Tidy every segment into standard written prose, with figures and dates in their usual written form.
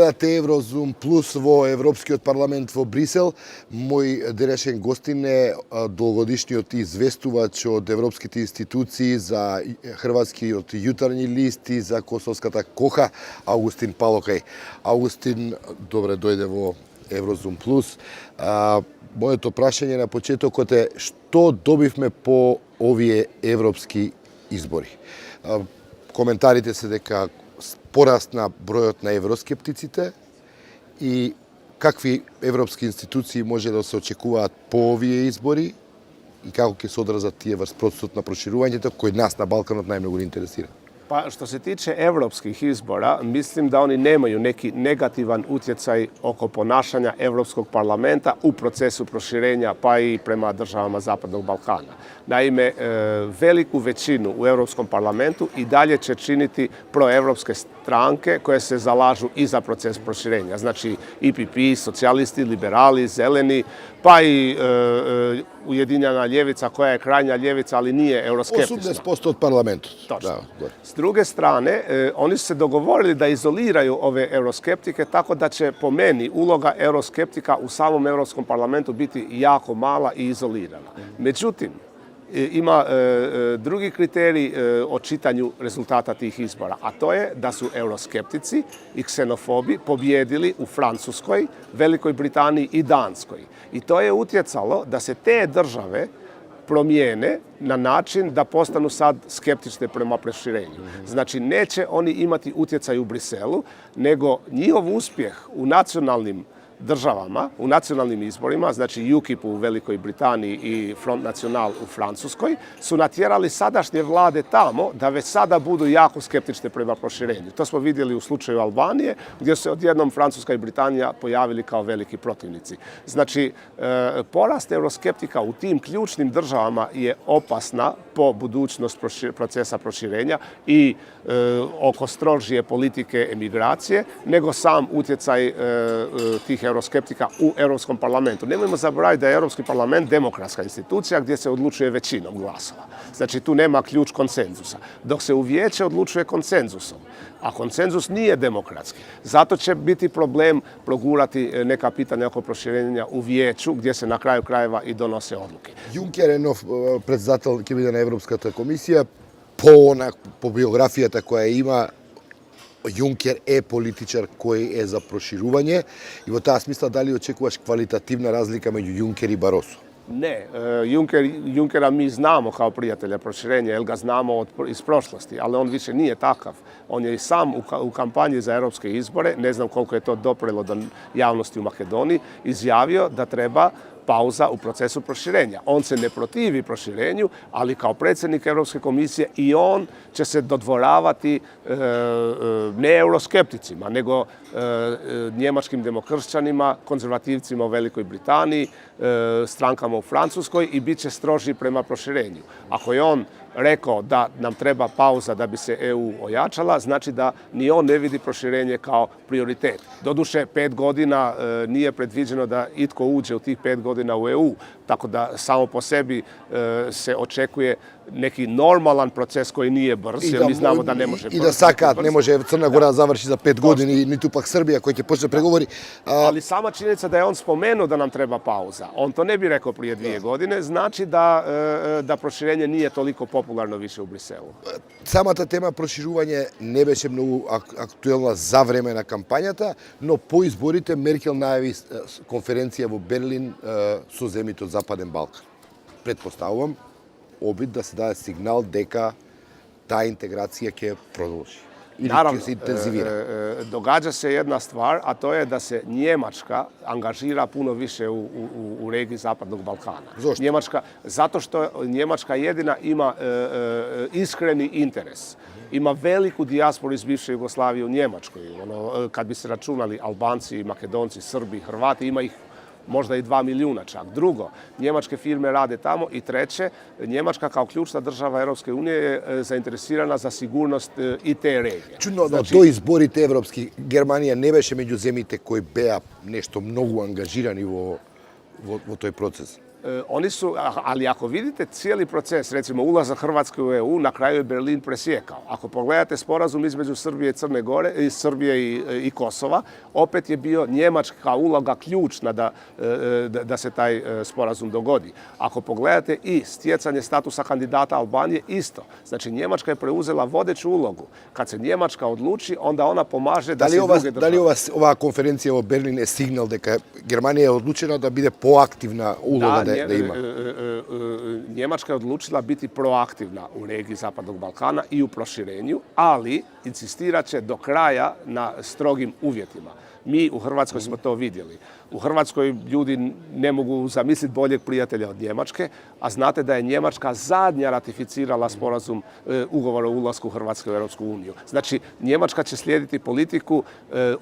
Гледате Еврозум плюс во Европскиот парламент во Брисел. Мој денешен гостин е долгогодишниот известувач од европските институции за хрватскиот јутрарњи лист и за косовската коха, Аугустин Палокај. Аугустин, добре дојде во Еврозум плюс. Моето прашање на почетокот е што добивме по овие европски избори. Коментарите се дека порасна бројот на евроскептиците и какви европски институции може да се очекуваат по овие избори и како ќе се одразат тие врз процесот на проширувањето кој нас на Балканот најмногу ни интересира. Pa što se tiče evropskih izbora, mislim da oni nemaju neki negativan utjecaj oko ponašanja Europskog parlamenta u procesu proširenja, pa i prema državama Zapadnog Balkana. Naime, veliku većinu u Europskom parlamentu i dalje će činiti proevropske stranke koje se zalažu i za proces proširenja. Znači EPP, socijalisti, liberali, zeleni, pa i Ujedinjena ljevica koja je krajnja ljevica, ali nije euroskeptična. 80% od parlamentu. Točno. S druge strane, oni su se dogovorili da izoliraju ove euroskeptike, tako da će po meni uloga euroskeptika u samom Europskom parlamentu biti jako mala i izolirana. Međutim, ima drugi kriterij o čitanju rezultata tih izbora, a to je da su euroskeptici i ksenofobi pobjedili u Francuskoj, Velikoj Britaniji i Danskoj. I to je utjecalo da se te države promijene na način da postanu sad skeptične prema proširenju. Znači, neće oni imati utjecaj u Briselu, nego njihov uspjeh u nacionalnim državama, u nacionalnim izborima, znači UKIP u Velikoj Britaniji i Front National u Francuskoj, su natjerali sadašnje vlade tamo da već sada budu jako skeptične prema proširenju. To smo vidjeli u slučaju Albanije, gdje se odjednom Francuska i Britanija pojavili kao veliki protivnici. Znači, porast euroskeptika u tim ključnim državama je opasna po budućnost procesa proširenja i oko strožije politike emigracije, nego sam utjecaj tih euroskeptika u Europskom parlamentu. Nemojmo zaboraviti da je Europski parlament demokratska institucija gdje se odlučuje većinom glasova. Znači tu nema ključ konsenzusa. Dok se u vijeće odlučuje konsenzusom, a konsenzus nije demokratski. Zato će biti problem progurati neka pitanja oko proširenja u vijeću gdje se na kraju krajeva i donose odluke. Juncker е нов председател ќе биде на Европската комисија. По биографијата која има, Juncker е политичар кој е за проширување и во таа смисла дали очекуваш квалитативна разлика меѓу Juncker и Баросо? Ne, Junckera mi znamo kao prijatelja proširenja, jer ga znamo iz prošlosti, ali on više nije takav. On je i sam u kampanji za europske izbore, ne znam koliko je to doprelo do javnosti u Makedoniji, izjavio da treba pauza u procesu proširenja. On se ne protivi proširenju, ali kao predsjednik Europske komisije i on će se dodvoravati ne euroskepticima, nego njemačkim demokršćanima, konzervativcima u Velikoj Britaniji, strankama u Francuskoj i bit će stroži prema proširenju. Ako je on rekao da nam treba pauza da bi se EU ojačala, znači da ni on ne vidi proširenje kao prioritet. Doduše, 5 godina nije predviđeno da itko uđe u tih 5 godina u EU, tako da samo po sebi se očekuje neki normalan proces koji nije brz, jer mi znamo da ne može brz. I da sakaat ne može Crna Gora završi za 5 godina, niti pak Srbija koji će početi pregovori. Ali sama činjenica da je on spomenuo da nam treba pauza, on to ne bi rekao prije 2 godine, znači da proširenje nije toliko popularno više u Briselu. Самата тема проширување не беше многу актуелна за време на кампањата, но по изборите Меркел најави конференција во Берлин со земјите од Западен Балкан. Предпоставувам обид да се даде сигнал дека таа интеграција ќе продолжи. Naravno, se intenzivira. Događa se jedna stvar, a to je da se Njemačka angažira puno više u regiji Zapadnog Balkana. Zašto? Zato što Njemačka jedina ima iskreni interes. Ima veliku dijasporu iz bivše Jugoslavije u Njemačkoj. Kad bi se računali Albanci, Makedonci, Srbi, Hrvati, ima ih možda i 2 milijuna čak. Drugo, njemačke firme rade tamo i treće, Njemačka kao ključna država Europske unije je zainteresirana za sigurnost i te regije. Чудно, но до изборите европски Германија не беше меѓу земите кои беа нешто многу ангажирани во тој процес. Oni su, ali ako vidite cijeli proces, recimo ulazak Hrvatske u EU, na kraju je Berlin presjekao. Ako pogledate sporazum između Srbije i Crne Gore, Srbije i Kosova, opet je bio njemačka uloga ključna da se taj sporazum dogodi. Ako pogledate i stjecanje statusa kandidata Albanije, isto. Znači, Njemačka je preuzela vodeću ulogu. Kad se Njemačka odluči, onda ona pomaže da se druge države... Da li ova konferencija u Berlin je signal da Germanija je odlučena da bude proaktivna uloga da ima? Njemačka je odlučila biti proaktivna u regiji Zapadnog Balkana i u proširenju, ali insistirat će do kraja na strogim uvjetima. Mi u Hrvatskoj smo to vidjeli. U Hrvatskoj ljudi ne mogu zamisliti boljeg prijatelja od Njemačke, a znate da je Njemačka zadnja ratificirala sporazum ugovora o ulasku Hrvatske u Europsku uniju. Znači, Njemačka će slijediti politiku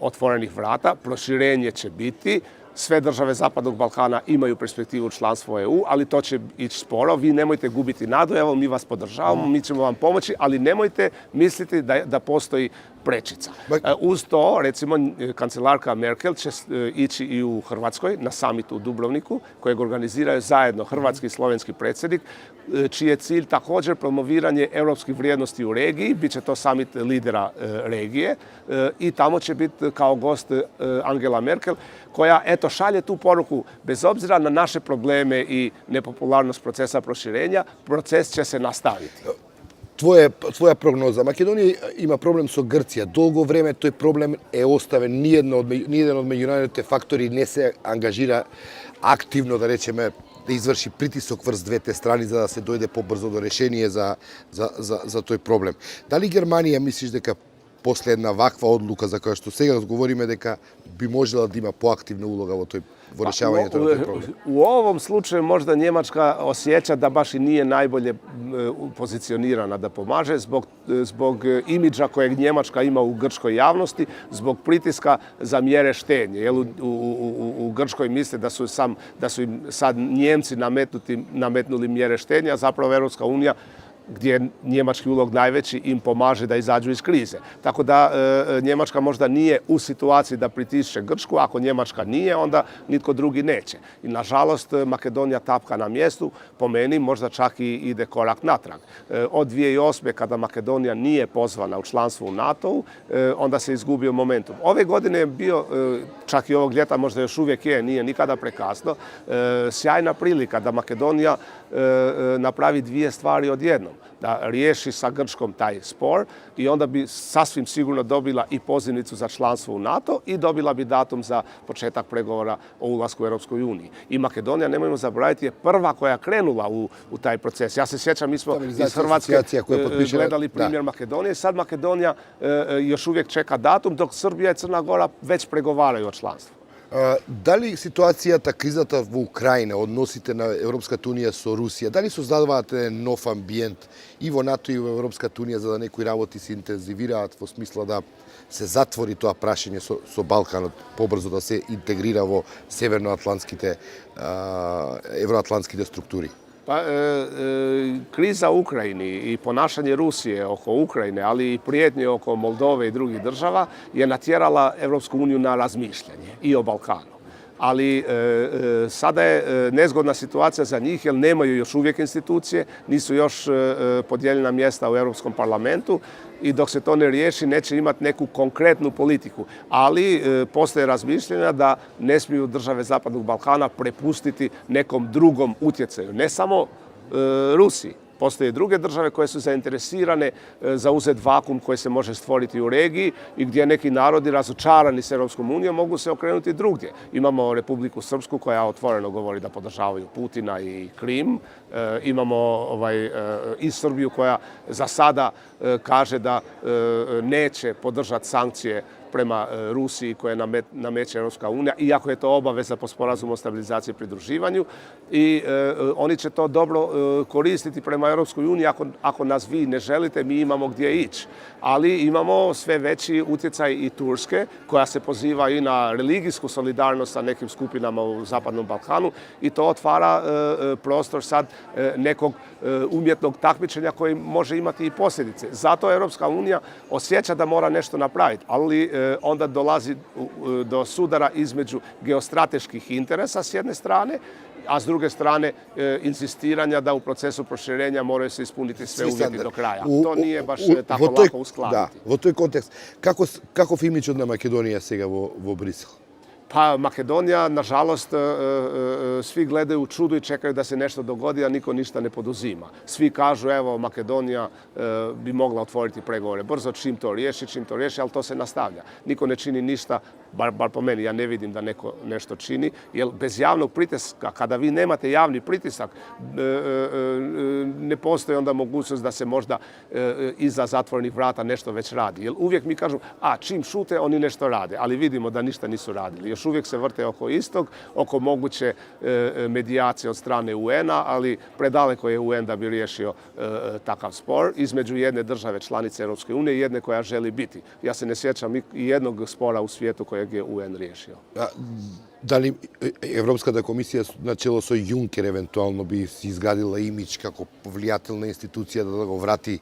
otvorenih vrata, proširenje će biti, sve države Zapadnog Balkana imaju perspektivu članstva u EU, ali to će ići sporo. Vi nemojte gubiti nadu, evo mi vas podržavamo, mi ćemo vam pomoći, ali nemojte misliti da postoji prečica. Uz to, recimo, kancelarka Merkel će ići i u Hrvatskoj na samitu u Dubrovniku, kojeg organiziraju zajedno hrvatski i slovenski predsjednik, čiji je cilj također promoviranje europskih vrijednosti u regiji. Biće to samit lidera regije i tamo će biti kao gost Angela Merkel, koja, eto, šalje tu poruku, bez obzira na naše probleme i nepopularnost procesa proširenja, proces će se nastaviti. Tvoja prognoza. Makedonija ima problem sa Grcija. Dolgo vreme toj problem je ostaven. Nijedan od međunarodne faktori ne se angažira aktivno, da rečeme, da izvrši pritisak vrst dvete strani za da se dojde pobrzo do rešenja za toj problem. Da li Germanija, misliš, дека после една ваква одлука за која што сега разговориме, дека би можела да има поактивна улога во решавањето на тој проблем? U ovom slučaju možda Njemačka osjeća da baš i nije najbolje pozicionirana da pomaže zbog imidža kojeg Njemačka ima u grčkoj javnosti, zbog pritiska za mjere štednje. U Grčkoj misle da su im sad Njemci nametnuli mjere štednje, a zapravo Europska unija, gdje je njemački ulog najveći, im pomaže da izađu iz krize. Tako da Njemačka možda nije u situaciji da pritišće Grčku. Ako Njemačka nije, onda nitko drugi neće. I nažalost, Makedonija tapka na mjestu, po meni možda čak i ide korak natrag. Od 2008. kada Makedonija nije pozvana u članstvo u NATO-u, onda se izgubio momentum. Ove godine je bio, čak i ovog ljeta možda još uvijek je, nije nikada prekasno, sjajna prilika da Makedonija napravi dvije stvari odjednom. Da riješi sa Grčkom taj spor i onda bi sasvim sigurno dobila i pozivnicu za članstvo u NATO i dobila bi datum za početak pregovora o ulasku u Europskoj uniji. I Makedonija, nemojmo zaboraviti, je prva koja krenula u taj proces. Ja se sjećam, mi smo iz Hrvatske gledali primjer Makedonije. Sad Makedonija još uvijek čeka datum, dok Srbija i Crna Gora već pregovaraju o članstvu. Дали ситуацијата, кризата во Украина, односите на Европската унија со Русија, дали создадуваат нов амбиент и во НАТО и во Европската унија за да некои работи се интензивираат во смисла да се затвори тоа прашање со Балканот, побрзо да се интегрира во северноатлантските, евроатлантските структури? Pa, kriza u Ukrajini i ponašanje Rusije oko Ukrajine, ali i prijetnje oko Moldove i drugih država je natjerala Europsku uniju na razmišljanje i o Balkanu. Ali sada je nezgodna situacija za njih jer nemaju još uvijek institucije, nisu još podijeljena mjesta u Europskom parlamentu i dok se to ne riješi neće imati neku konkretnu politiku. Ali postoje razmišljanja da ne smiju države Zapadnog Balkana prepustiti nekom drugom utjecaju, ne samo Rusiji. Postoje druge države koje su zainteresirane za uzet vakum koji se može stvoriti u regiji i gdje neki narodi razočarani s Europskom unijom mogu se okrenuti drugdje. Imamo Republiku Srpsku koja otvoreno govori da podržavaju Putina i Krim. Imamo i Srbiju koja za sada kaže da neće podržati sankcije prema Rusiji koje nameće Europska unija, iako je to obaveza po sporazumu o stabilizaciji i pridruživanju. I oni će to dobro koristiti prema Europskoj uniji. Ako nas vi ne želite, mi imamo gdje ići. Ali imamo sve veći utjecaj i Turske, koja se poziva i na religijsku solidarnost sa nekim skupinama u Zapadnom Balkanu i to otvara prostor sad nekog umjetnog takmičenja koji može imati i posljedice. Zato Europska unija osjeća da mora nešto napraviti, ali onda dolazi do sudara između geostrateških interesa s jedne strane, a s druge strane insistiranja da u procesu proširenja moraju se ispuniti sve uvjeti do kraja. To nije baš tako lako uskladiti. Да, во тој контекст, каков имидж од на Македонија сега во Брисел? Pa Makedonija, nažalost, svi gledaju u čudu i čekaju da se nešto dogodi, a niko ništa ne poduzima. Svi kažu, evo, Makedonija bi mogla otvoriti pregovore brzo, čim to riješi, ali to se nastavlja. Niko ne čini ništa, bar po meni, ja ne vidim da neko nešto čini, jer bez javnog pritiska, kada vi nemate javni pritisak, ne postoji onda mogućnost da se možda iza zatvorenih vrata nešto već radi. Jer uvijek mi kažu, čim šute, oni nešto rade, ali vidimo da ništa nisu radili. Još uvijek se vrte oko istog, oko moguće medijacije od strane UN-a, ali predaleko je UN da bi riješio takav spor između jedne države članice Europske unije i jedne koja želi biti. Ja se ne sjećam i jednog spora u svijetu kojeg je UN riješio. Дали Европската комисија на чело со Јункер евентуално би изградила имидж како влијателна институција да го врати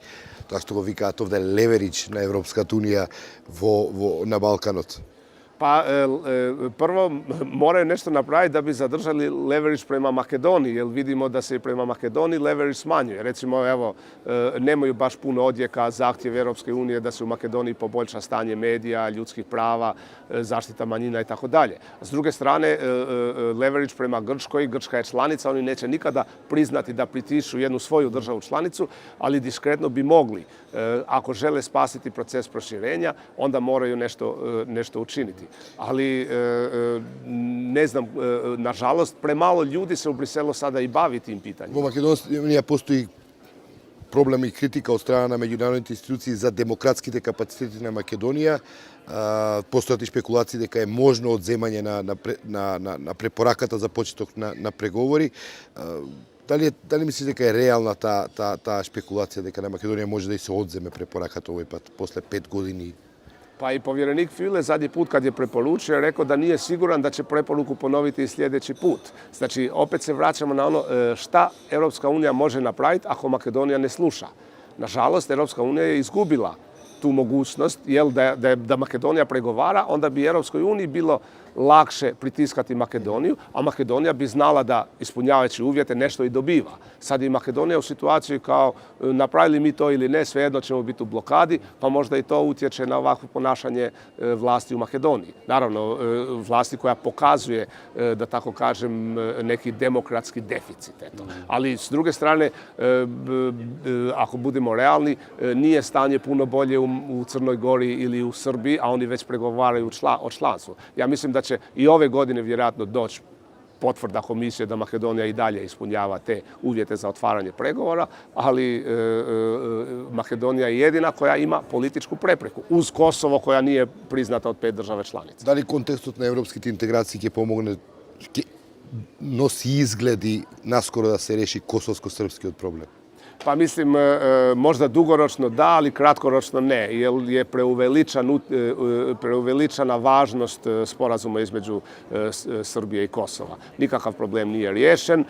тоа што го викаат овде леверидж на Европската унија на Балканот? Pa prvo moraju nešto napraviti da bi zadržali leverage prema Makedoniji, jer vidimo da se i prema Makedoniji leverage smanjuje. Recimo, evo, nemaju baš puno odjeka zahtjev Europske unije da se u Makedoniji poboljša stanje medija, ljudskih prava, zaštita manjina i tako dalje. S druge strane, leverage prema Grčkoj, Grčka je članica, oni neće nikada priznati da pritišću jednu svoju državu članicu, ali diskretno bi mogli. Ako žele spasiti proces proširenja, onda moraju nešto učiniti. Ali, ne znam, nažalost, premalo ljudi se u Briselu sada i bavi tim pitanjima. Во Македонија постои проблем и критика од страна на меѓународните институции за демократските капацитети на Македонија. Постојат и шпекулации дека е можно одземање на препораката за почеток на преговори. Дали мислите дека е реална таа шпекулација дека на Македонија може да и се одземе препораката овој пат после 5 години? Pa i povjerenik Füle zadnji put kad je preporučio rekao da nije siguran da će preporuku ponoviti i sljedeći put. Znači, opet se vraćamo na ono šta Europska unija može napraviti ako Makedonija ne sluša. Nažalost, Europska unija je izgubila tu mogućnost, jer da Makedonija pregovara, onda bi Europskoj uniji bilo lakše pritiskati Makedoniju, a Makedonija bi znala da ispunjavajući uvjete nešto i dobiva. Sad je Makedonija u situaciji kao napravili mi to ili ne, svejedno ćemo biti u blokadi, pa možda i to utječe na ovakvo ponašanje vlasti u Makedoniji. Naravno, vlasti koja pokazuje, da tako kažem, neki demokratski deficit. Ali s druge strane, ako budemo realni, nije stanje puno bolje u Crnoj Gori ili u Srbiji, a oni već pregovaraju o članstvu. Ja mislim da će i ove godine vjerojatno doći potvrda komisije da Makedonija i dalje ispunjava te uvjete za otvaranje pregovora, ali Makedonija je jedina koja ima političku prepreku, uz Kosovo koja nije priznata od 5 država članica. Дали контекстот на европските интеграции ќе помогне, ќе носи изгледи наскоро да се реши косовско-српскиот проблем? Pa mislim, možda dugoročno da, ali kratkoročno ne, jer je preuveličana važnost sporazuma između Srbije i Kosova. Nikakav problem nije riješen,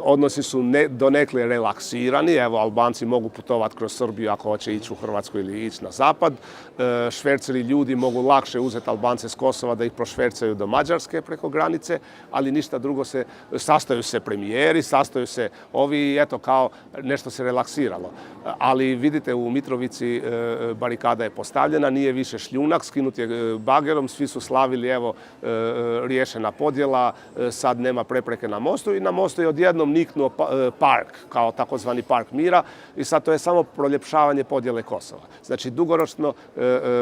odnosi su donekle relaksirani, evo Albanci mogu putovati kroz Srbiju ako hoće ići u Hrvatsku ili ići na zapad, šverceri ljudi mogu lakše uzeti Albance s Kosova da ih prošvercaju do Mađarske preko granice, ali ništa drugo sastaju se premijeri, sastaju se ovi, eto kao nešto se relaksiralo. Ali vidite, u Mitrovici barikada je postavljena, nije više šljunak, skinut je bagerom, svi su slavili, evo, riješena podjela, sad nema prepreke na mostu i na mostu je odjednom niknuo park, kao takozvani park mira i sad to je samo proljepšavanje podjele Kosova. Znači, dugoročno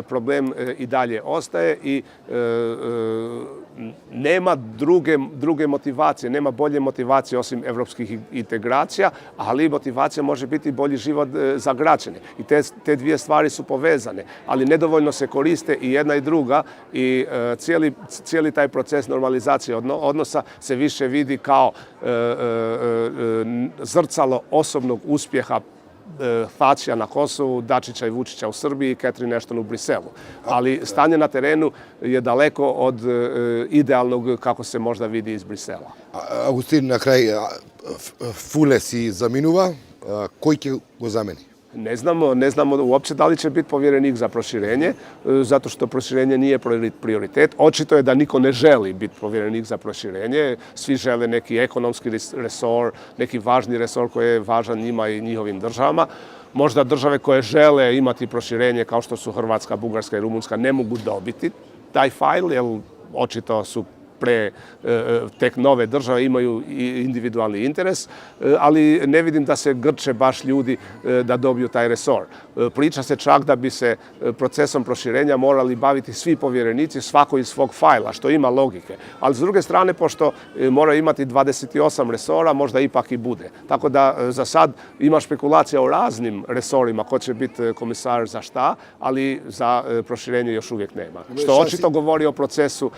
problem i dalje ostaje i nema druge motivacije, nema bolje motivacije osim evropskih integracija, ali motivacija može biti bolji život za građane. I te dvije stvari su povezane, ali nedovoljno se koriste i jedna i druga i cijeli taj proces normalizacije odnosa se više vidi kao zrcalo osobnog uspjeha Thacija na Kosovu, Dačića i Vučića u Srbiji i Catherine Ashton u Briselu. Ali stanje na terenu je daleko od idealnog kako se možda vidi iz Brisela. Агустин, на крај, Фуле си заминува, кој ќе го замени? Ne znamo uopće da li će biti povjerenik za proširenje, zato što proširenje nije prioritet. Očito je da niko ne želi biti povjerenik za proširenje. Svi žele neki ekonomski resor, neki važni resor koji je važan njima i njihovim državama. Možda države koje žele imati proširenje, kao što su Hrvatska, Bugarska i Rumunjska, ne mogu dobiti taj fajl, jer očito su tek nove države, imaju individualni interes, ali ne vidim da se grče baš ljudi da dobiju taj resor. Priča se čak da bi se procesom proširenja morali baviti svi povjerenici, svako iz svog fajla, što ima logike. Ali s druge strane, pošto moraju imati 28 resora, možda ipak i bude. Tako da za sad ima špekulacija o raznim resorima ko će biti komisar za šta, ali za proširenje još uvijek nema. Što očito govori o procesu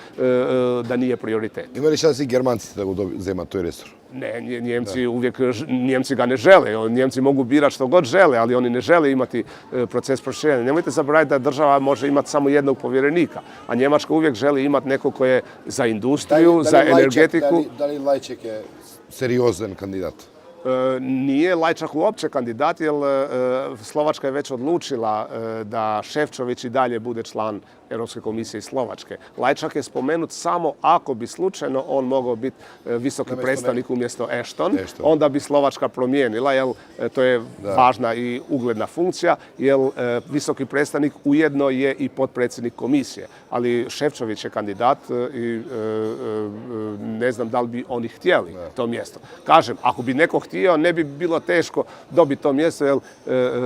da nije prioritet. Ima li šansi Germanci da ga uzema toj resor? Ne, Njemci ga ne žele. Njemci mogu birati što god žele, ali oni ne žele imati proces proširenja. Nemojte zaboraviti da država može imati samo jednog povjerenika, a Njemačka uvijek želi imati nekog koji je za industriju, za energetiku. Da li Lajček je seriozan kandidat? Nije Lajčak uopće kandidat, jer Slovačka je već odlučila da Šefčović i dalje bude član Europske komisije iz Slovačke. Lajčak je spomenut samo ako bi slučajno on mogao biti visoki predstavnik umjesto Ashton, onda bi Slovačka promijenila, jer to je važna i ugledna funkcija, jer visoki predstavnik ujedno je i potpredsjednik komisije. Ali Šefčović je kandidat i ne znam da li bi oni htjeli to mjesto. Kažem, ako bi neko htio, ne bi bilo teško dobiti to mjesto,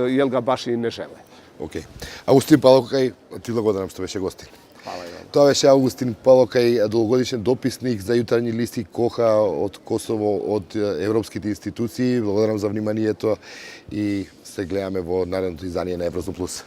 jer ga baš i ne žele. Океј. Августин Палокај, ти благодарам што беше гостин. Hvala i vama. Тоа беше Августин Палокај, долгогодишен дописник за јутрарни листи Коха од Косово, од европските институции. Благодарам за вниманието и се гледаме во наредното издание на Еврозум Плюс.